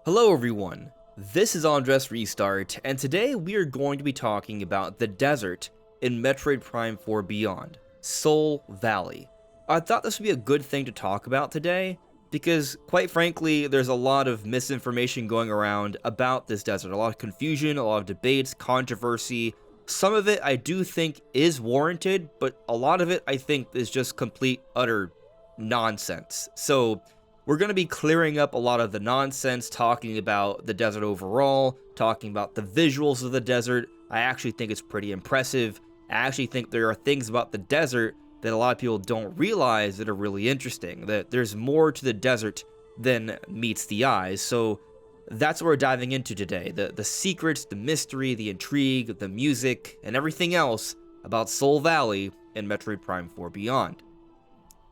Hello everyone, this is AndresRestart, and today we are going to be talking about the desert in Metroid Prime 4 Beyond, Sol Valey. I thought this would be a good thing to talk about today, because quite frankly, there's a lot of misinformation going around about this desert, a lot of confusion, a lot of debates, controversy. Some of it I do think is warranted, but a lot of it I think is just complete, utter nonsense. So we're going to be clearing up a lot of the nonsense, talking about the desert overall, talking about the visuals of the desert. I actually think it's pretty impressive. I actually think there are things about the desert that a lot of people don't realize that are really interesting, that there's more to the desert than meets the eyes. So that's what we're diving into today. The secrets, the mystery, the intrigue, the music, and everything else about Sol Valey in Metroid Prime 4 Beyond.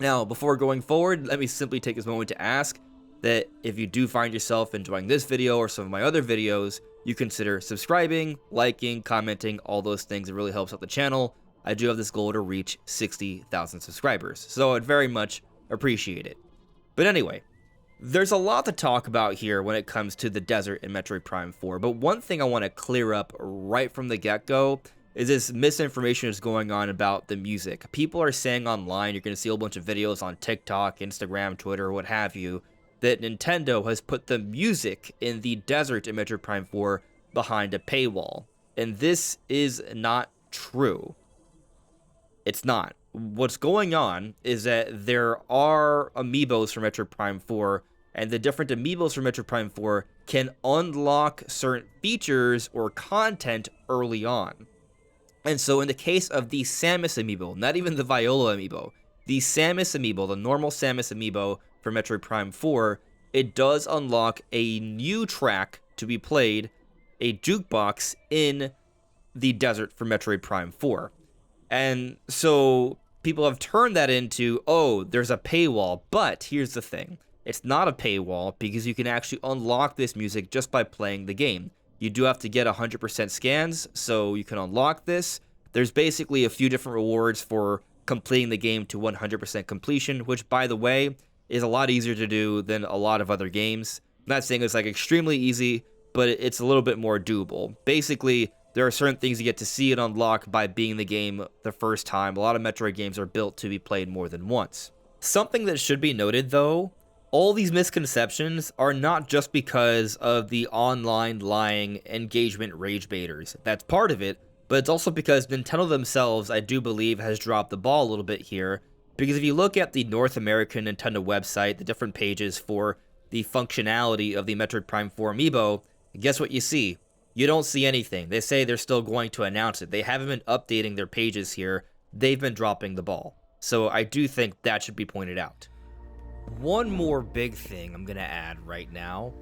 Now, before going forward, let me simply take this moment to ask that if you do find yourself enjoying this video or some of my other videos, you consider subscribing, liking, commenting, all those things. It really helps out the channel. I do have this goal to reach 60,000 subscribers, so I'd very much appreciate it. But anyway, there's a lot to talk about here when it comes to the desert in Metroid Prime 4, but one thing I want to clear up right from the get-go is this misinformation is going on about the music. People are saying online, you're going to see a whole bunch of videos on TikTok, Instagram, Twitter, what have you, that Nintendo has put the music in the desert in Metroid Prime 4 behind a paywall. And this is not true. It's not. What's going on is that there are amiibos for Metroid Prime 4, and the different amiibos for Metroid Prime 4 can unlock certain features or content early on. And so in the case of the Samus amiibo, not even the Viola amiibo, the Samus amiibo, the normal Samus amiibo for Metroid Prime 4, it does unlock a new track to be played, a jukebox in the desert for Metroid Prime 4. And so people have turned that into, oh, there's a paywall, but here's the thing. It's not a paywall because you can actually unlock this music just by playing the game. You do have to get 100% scans, so you can unlock this. There's basically a few different rewards for completing the game to 100% completion, which, by the way, is a lot easier to do than a lot of other games. I'm not saying it's like extremely easy, but it's a little bit more doable. Basically, there are certain things you get to see and unlock by being in the game the first time. A lot of Metroid games are built to be played more than once. Something that should be noted, though, all these misconceptions are not just because of the online lying engagement rage baiters. That's part of it, but it's also because Nintendo themselves, I do believe, has dropped the ball a little bit here. Because if you look at the North American Nintendo website, the different pages for the functionality of the Metroid Prime 4 amiibo, guess what you see? You don't see anything. They say they're still going to announce it. They haven't been updating their pages here. They've been dropping the ball. So I do think that should be pointed out. One more big thing I'm going to add right now.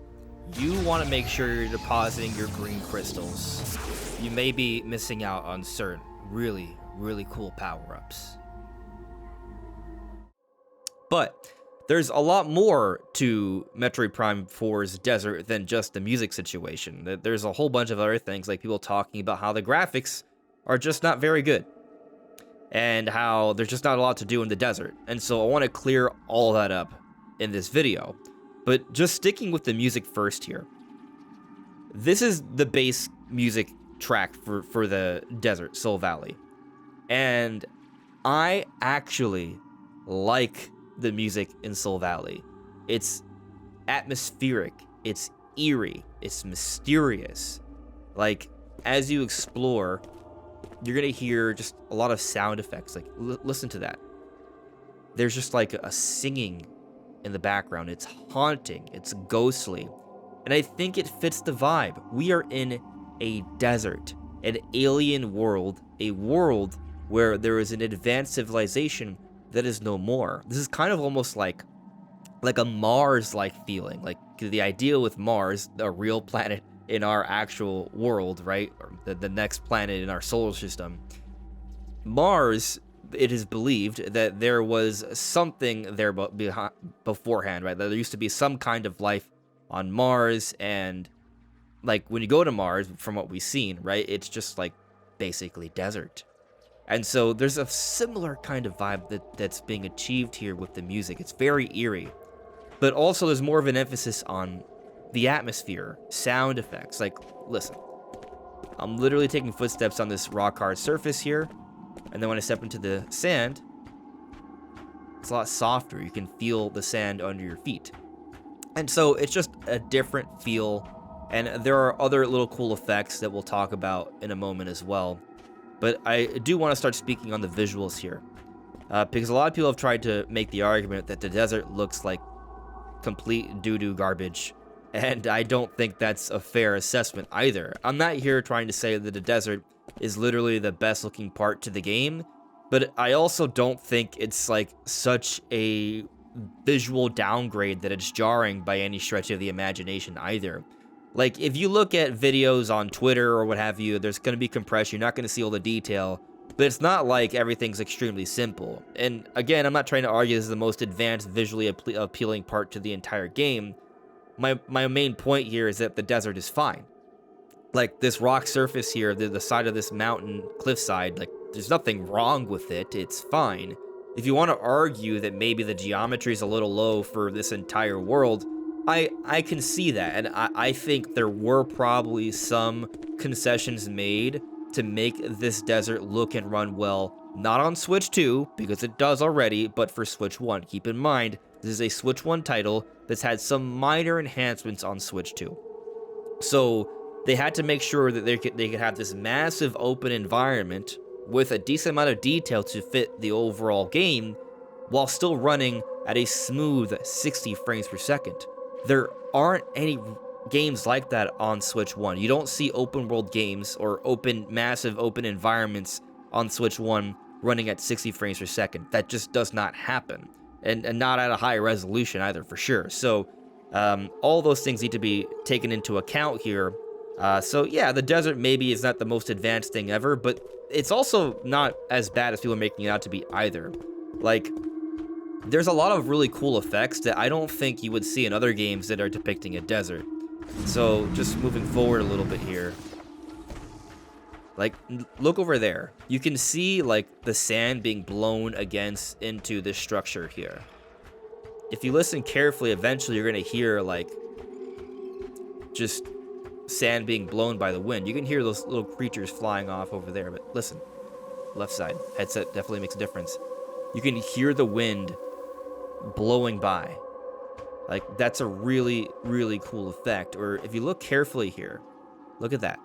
You want to make sure you're depositing your green crystals. You may be missing out on certain really, really cool power-ups. But there's a lot more to Metroid Prime 4's desert than just the music situation. There's a whole bunch of other things, like people talking about how the graphics are just not very good, and how there's just not a lot to do in the desert. And so I want to clear all that up in this video. But just sticking with the music first here. This is the base music track for the desert, Sol Valey. And I actually like the music in Sol Valey. It's atmospheric, it's eerie, it's mysterious. Like, as you explore, you're gonna hear just a lot of sound effects. Like, listen to that. There's just like a singing in the background. It's haunting, it's ghostly, and I think it fits the vibe. We are in a desert, an alien world, a world where there is an advanced civilization that is no more. This is kind of almost like a Mars-like feeling. Like the idea with Mars, a real planet in our actual world, right? Or the next planet in our solar system. Mars, it is believed that there was something there beforehand, right? That there used to be some kind of life on Mars, and like when you go to Mars, from what we've seen, right, it's just like basically desert. And so there's a similar kind of vibe that's being achieved here with the music. It's very eerie, but also there's more of an emphasis on the atmosphere, sound effects. Like, listen, I'm literally taking footsteps on this rock hard surface here, and then when I step into the sand, it's a lot softer. You can feel the sand under your feet. And so it's just a different feel, and there are other little cool effects that we'll talk about in a moment as well. But I do want to start speaking on the visuals here, because a lot of people have tried to make the argument that the desert looks like complete doo-doo garbage, and I don't think that's a fair assessment either. I'm not here trying to say that the desert is literally the best looking part to the game, but I also don't think it's like such a visual downgrade that it's jarring by any stretch of the imagination either. Like, if you look at videos on Twitter or what have you, there's going to be compression. You're not going to see all the detail, but it's not like everything's extremely simple. And again, I'm not trying to argue this is the most advanced, visually appealing part to the entire game. My main point here is that the desert is fine. Like, this rock surface here, the side of this mountain cliffside, like, there's nothing wrong with it. It's fine. If you want to argue that maybe the geometry is a little low for this entire world, I can see that, and I think there were probably some concessions made to make this desert look and run well, not on Switch 2, because it does already, but for Switch 1. Keep in mind, this is a Switch 1 title that's had some minor enhancements on Switch 2. So they had to make sure that they could have this massive open environment with a decent amount of detail to fit the overall game, while still running at a smooth 60 frames per second. There aren't any games like that on Switch 1. You don't see open world games or massive open environments on Switch 1 running at 60 frames per second. That just does not happen. And not at a high resolution either, for sure. So all those things need to be taken into account here. So yeah, the desert maybe is not the most advanced thing ever, but it's also not as bad as people are making it out to be either. Like, there's a lot of really cool effects that I don't think you would see in other games that are depicting a desert. So just moving forward a little bit here. Like, look over there. You can see, like, the sand being blown into this structure here. If you listen carefully, eventually you're going to hear, like, just sand being blown by the wind. You can hear those little creatures flying off over there, but listen. Left side. Headset definitely makes a difference. You can hear the wind blowing by. Like, that's a really, really cool effect. Or if you look carefully here, look at that.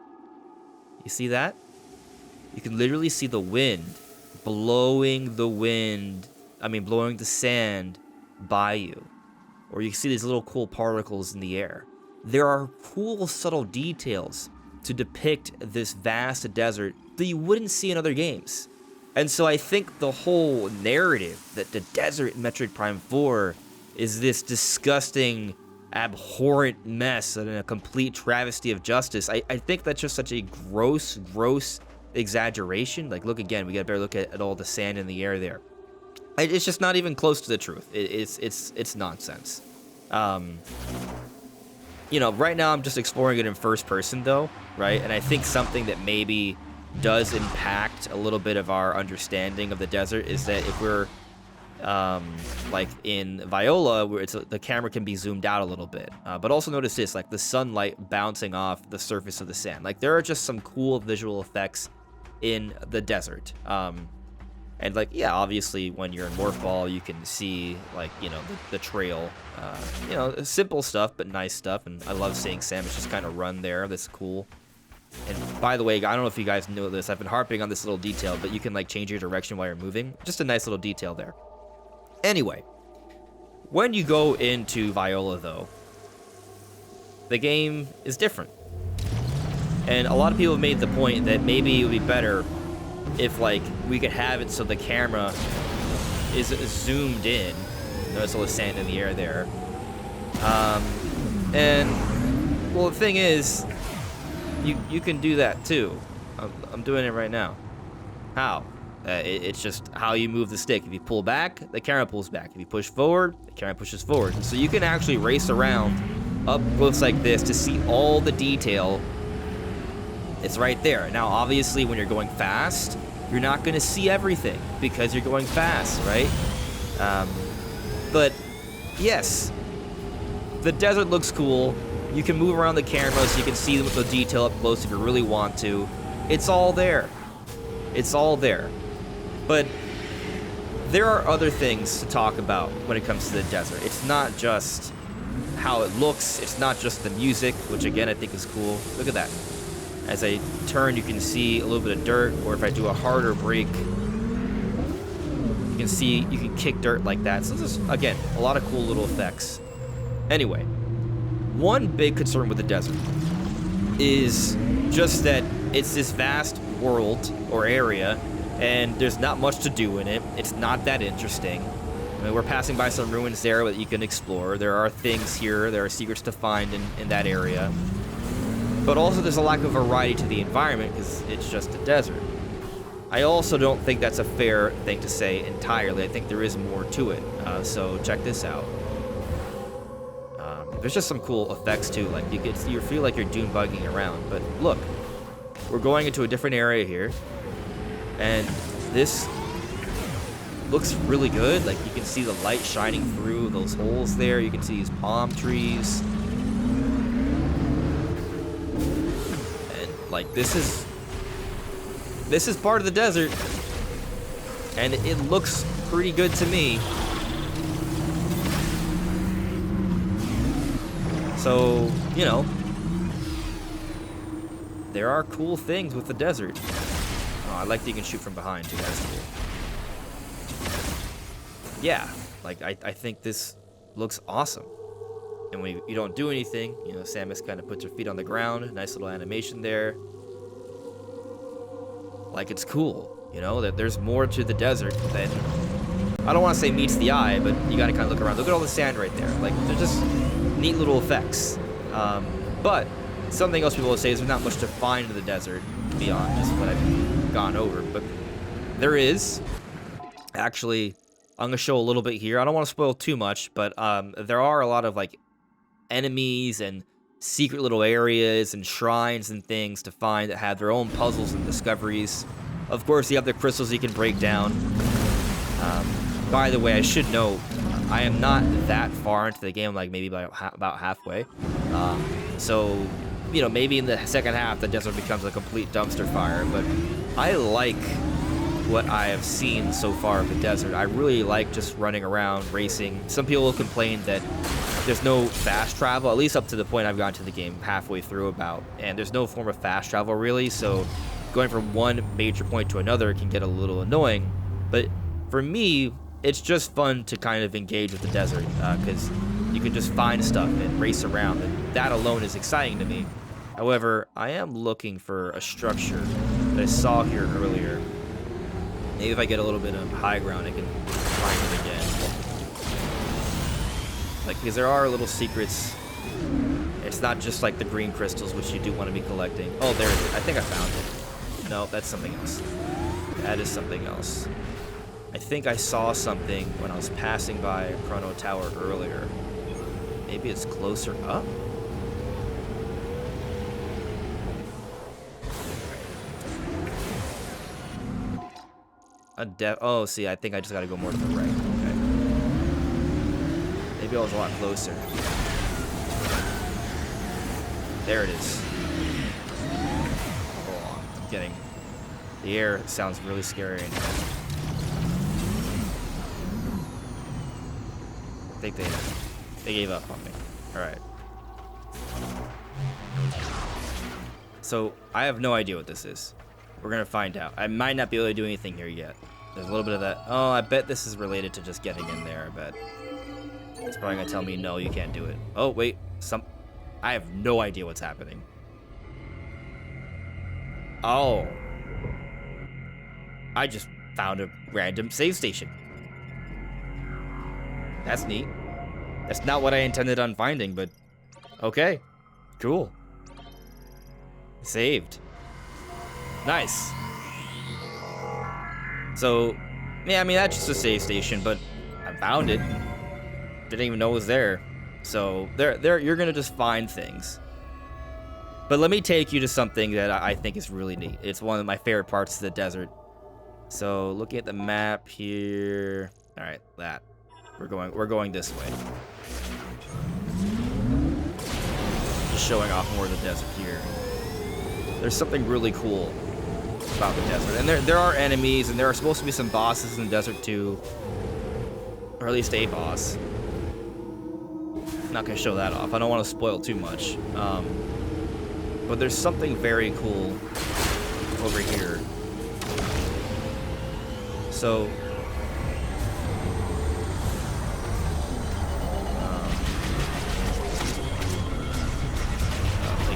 You see that? You can literally see the wind blowing the sand by you. Or you can see these little cool particles in the air. There are cool, subtle details to depict this vast desert that you wouldn't see in other games. And so I think the whole narrative that the desert in Metroid Prime 4 is this disgusting, abhorrent mess and a complete travesty of justice, I think that's just such a gross exaggeration. Like, look again, we got a better look at all the sand in the air there. It's just not even close to the truth. It's nonsense. You know, right now I'm just exploring it in first person though, right? And I think something that maybe does impact a little bit of our understanding of the desert is that if we're like in Viola, where the camera can be zoomed out a little bit, but also notice this, like the sunlight bouncing off the surface of the sand. Like, there are just some cool visual effects in the desert. And like, yeah, obviously when you're in Morphball, you can see, like, you know, the trail, you know, simple stuff, but nice stuff. And I love seeing Samus just kind of run there. That's cool. And by the way, I don't know if you guys know this, I've been harping on this little detail, but you can like change your direction while you're moving. Just a nice little detail there. Anyway, when you go into Viola though, the game is different. And a lot of people have made the point that maybe it would be better if like we could have it so the camera is zoomed in. Notice all the sand in the air there. And well, the thing is, you can do that too. I'm doing it right now. How? It's just how you move the stick. If you pull back, the camera pulls back. If you push forward, the camera pushes forward. And so you can actually race around up close like this to see all the detail. It's right there. Now, obviously, when you're going fast, you're not going to see everything because you're going fast, right? But yes, the desert looks cool. You can move around the camera so you can see the detail up close if you really want to. It's all there. It's all there. But there are other things to talk about when it comes to the desert. It's not just how it looks. It's not just the music, which again I think is cool. Look at that. As I turn, you can see a little bit of dirt, or if I do a harder break, you can see, you can kick dirt like that. So this is, again, a lot of cool little effects. Anyway, one big concern with the desert is just that it's this vast world or area, and there's not much to do in it. It's not that interesting. I mean, we're passing by some ruins there that you can explore. There are things here, there are secrets to find in that area. But also there's a lack of variety to the environment because it's just a desert. I also don't think that's a fair thing to say entirely. I think there is more to it. So check this out. There's just some cool effects too. Like you feel like you're dune bugging around. But look, we're going into a different area here, and this looks really good. Like you can see the light shining through those holes there. You can see these palm trees. And like this is part of the desert, and it looks pretty good to me. So, you know, there are cool things with the desert. Oh, I like that you can shoot from behind too. That's cool. Yeah, like I think this looks awesome. And when you don't do anything, you know, Samus kind of puts her feet on the ground. Nice little animation there. Like, it's cool, you know, that there's more to the desert than, I don't want to say meets the eye, but you got to kind of look around. Look at all the sand right there. Like, they're just neat little effects. But something else people will say is there's not much to find in the desert beyond just what I've gone over. But there is. Actually, I'm going to show a little bit here. I don't want to spoil too much, but there are a lot of, like, enemies and secret little areas and shrines and things to find that have their own puzzles and discoveries. Of course, you have the crystals you can break down. By the way, I should note, I am not that far into the game, like maybe about halfway. So, you know, maybe in the second half, the desert becomes a complete dumpster fire, but I like what I have seen so far of the desert. I really like just running around, racing. Some people will complain that there's no fast travel, at least up to the point I've gotten to the game halfway through about, and there's no form of fast travel really, so going from one major point to another can get a little annoying. But for me, it's just fun to kind of engage with the desert, because you can just find stuff and race around, and that alone is exciting to me. However, I am looking for a structure that I saw here earlier. Maybe if I get a little bit of high ground, I can find it again. Like, because there are little secrets. It's not just like the green crystals, which you do want to be collecting. Oh, there it is. I think I found it. No, that's something else. That is something else. I think I saw something when I was passing by a Chrono Tower earlier. Maybe it's closer up? Oh, see, I think I just gotta go more to the right. Okay. Maybe I was a lot closer. There it is. Oh, I'm getting... The air sounds really scary. I think they gave up on me. Alright. So, I have no idea what this is. We're gonna find out. I might not be able to do anything here yet. There's a little bit of that. Oh, I bet this is related to just getting in there, I bet. It's probably gonna tell me, no, you can't do it. Oh, wait. I have no idea what's happening. Oh. I just found a random save station. That's neat. That's not what I intended on finding, but okay. Cool. Saved. Nice. So, yeah, I mean, that's just a save station, but I found it. Didn't even know it was there. So, you're gonna just find things. But let me take you to something that I think is really neat. It's one of my favorite parts of the desert. So, looking at the map here. All right, that. We're going this way. just showing off more of the desert here. There's something really cool about the desert. And there are enemies, and there are supposed to be some bosses in the desert too. Or at least a boss. I'm not going to show that off. I don't want to spoil too much. But there's something very cool over here. So...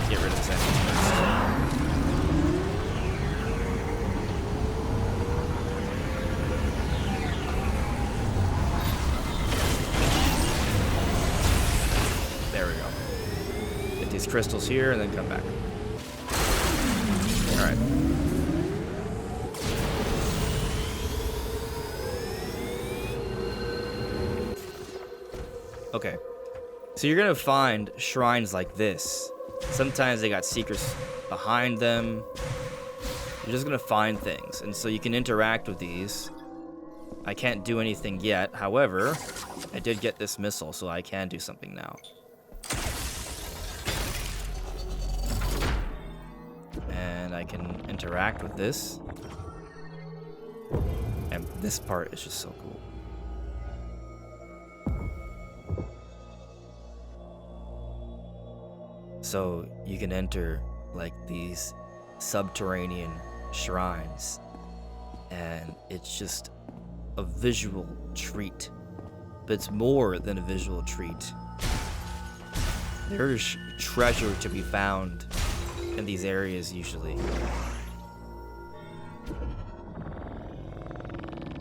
get rid of this enemy first. There we go. Get these crystals here and then come back. Alright. Okay. So you're gonna find shrines like this. Sometimes they got secrets behind them. You're just gonna find things, and so you can interact with these. I can't do anything yet. However, I did get this missile, so I can do something now. And I can interact with this. And this part is just so cool. So you can enter like these subterranean shrines, and it's just a visual treat. But it's more than a visual treat. There's treasure to be found in these areas usually.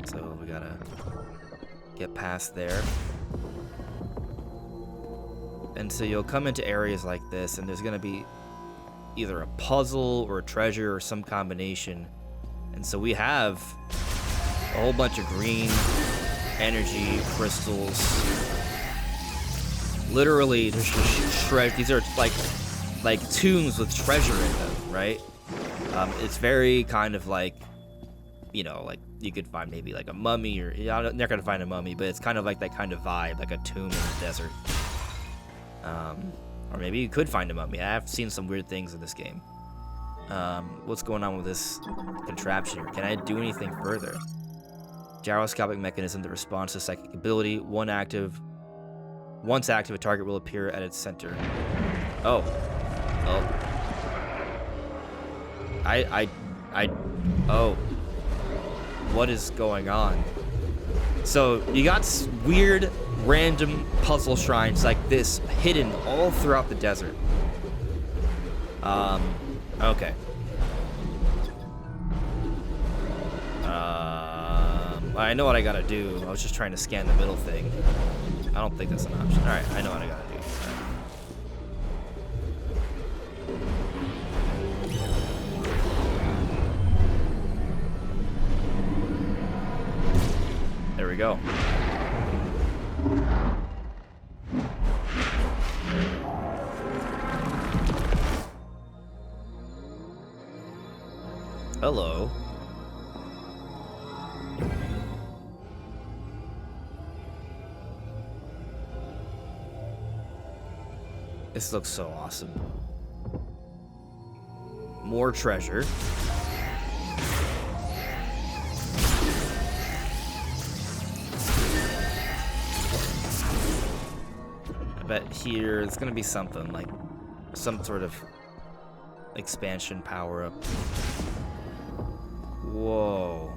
So we gotta get past there. And so you'll come into areas like this, and there's gonna be either a puzzle or a treasure or some combination. And so we have a whole bunch of green energy crystals. Literally, there's just treasure. These are like tombs with treasure in them, right? It's very kind of like, you know, like you could find maybe like a mummy, or you're not gonna find a mummy, but it's kind of like that kind of vibe, like a tomb in the desert. Or maybe you could find a mummy. I have seen some weird things in this game. What's going on with this contraption here? Can I do anything further? Gyroscopic mechanism that responds to psychic ability. Once active, a target will appear at its center. Oh. Oh. What is going on? So you got weird random puzzle shrines like this hidden all throughout the desert. Okay. I know what I gotta do. I was just trying to scan the middle thing. I don't think that's an option. Alright, I know what I gotta do. There we go. Hello. This looks so awesome. More treasure. I bet here it's gonna be something like some sort of expansion power up. Whoa.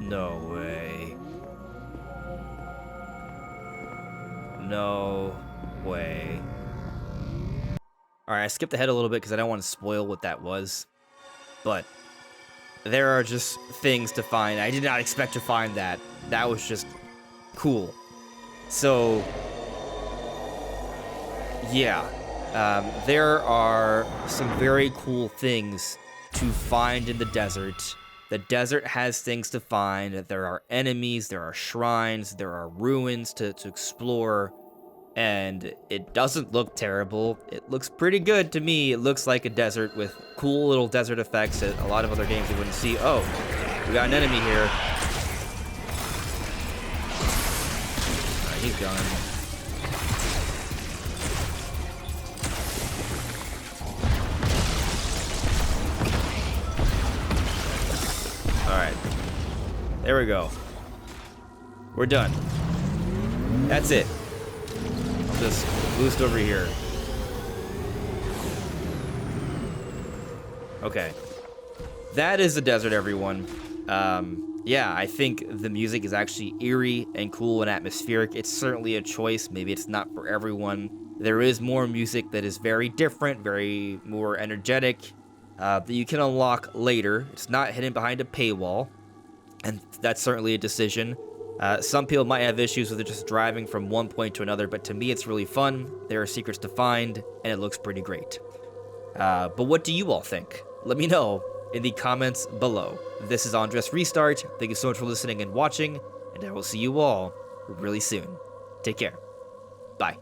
No way. No way. Alright, I skipped ahead a little bit because I don't want to spoil what that was. But there are just things to find. I did not expect to find that. That was just cool. So, yeah. There are some very cool things to find in the desert. The desert has things to find. There are enemies, there are shrines, there are ruins to explore. And it doesn't look terrible. It looks pretty good to me. It looks like a desert with cool little desert effects that a lot of other games you wouldn't see. Oh, we got an enemy here. Alright, he's gone. There we go. We're done. That's it. I'll just boost over here. Okay. That is the desert, everyone. Yeah, I think the music is actually eerie and cool and atmospheric. It's certainly a choice. Maybe it's not for everyone. There is more music that is very different, very more energetic, that you can unlock later. It's not hidden behind a paywall, and that's certainly a decision. Some people might have issues with just driving from one point to another, but to me it's really fun. There are secrets to find, and it looks pretty great. But what do you all think? Let me know in the comments below. This is AndresRestart. Thank you so much for listening and watching, and I will see you all really soon. Take care. Bye.